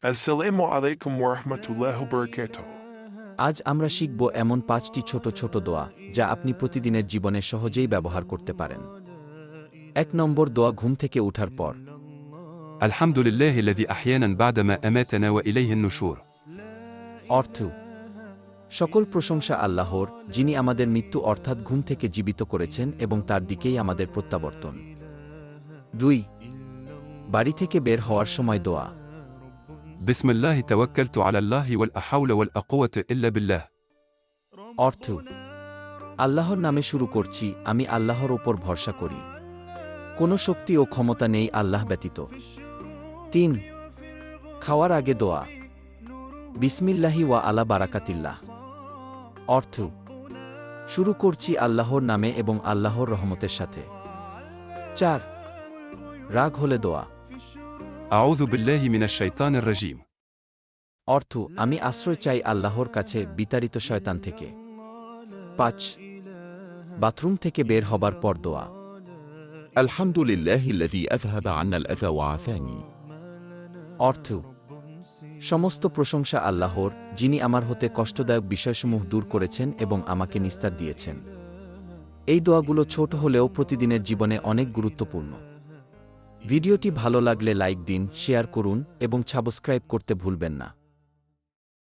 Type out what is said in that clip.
Assalamu alaikum wa rahmatullahi wa barakatuh. আজ আমরা শিখব এমন ৫টি ছোট ছোট দোয়া যা আপনি প্রতিদিনের জীবনে সহজেই ব্যবহার করতে পারেন। ১ নম্বর দোয়া ঘুম থেকে ওঠার পর। الحمد لله الذي أحيانا بعدما أماتنا وإليه النشور. অর্থ: সকল প্রশংসা আল্লাহর, যিনি আমাদের মৃত্যু অর্থাৎ ঘুম থেকে জীবিত করেছেন এবং তার দিকেই আমাদের প্রত্যাবর্তন। ২ বাড়ি থেকে বের হওয়ার সময় দোয়া। بسم الله توكلت على الله ولا حول ولا قوة إلا بالله. অর্থ: আল্লাহর নামে শুরু করছি, আমি আল্লাহর ওপর ভরসা করি। কোনো শক্তি ও ক্ষমতা নেই আল্লাহ ব্যতীত। ৩ খাওয়ার আগে দোয়া। বিসমিল্লাহি ওয়া আলা বারাকাতিল্লাহ। অর্থ: শুরু করছি আল্লাহর নামে এবং আল্লাহর রহমতের সাথে। ৪ রাগ হলে দোয়া। أعوذ بالله من الشيطان الرجيم. অর্থ: আমি আশ্রয় চাই আল্লাহর কাছে বিতাড়িত শয়তান থেকে। ৫ বাথরুম থেকে বের হবার পর দোয়া। الحمد لله الذي أذهب عنا الأذى وعافاني. অর্থ: সমস্ত প্রশংসা আল্লাহর, যিনি আমার হতে কষ্টদায়ক বিষয়সমূহ দূর করেছেন এবং আমাকে নিস্তার দিয়েছেন। এই দোয়াগুলো ছোট হলেও প্রতিদিনের জীবনে অনেক গুরুত্বপূর্ণ। ভিডিওটি ভালো লাগলে লাইক দিন, শেয়ার করুন এবং সাবস্ক্রাইব করতে ভুলবেন না।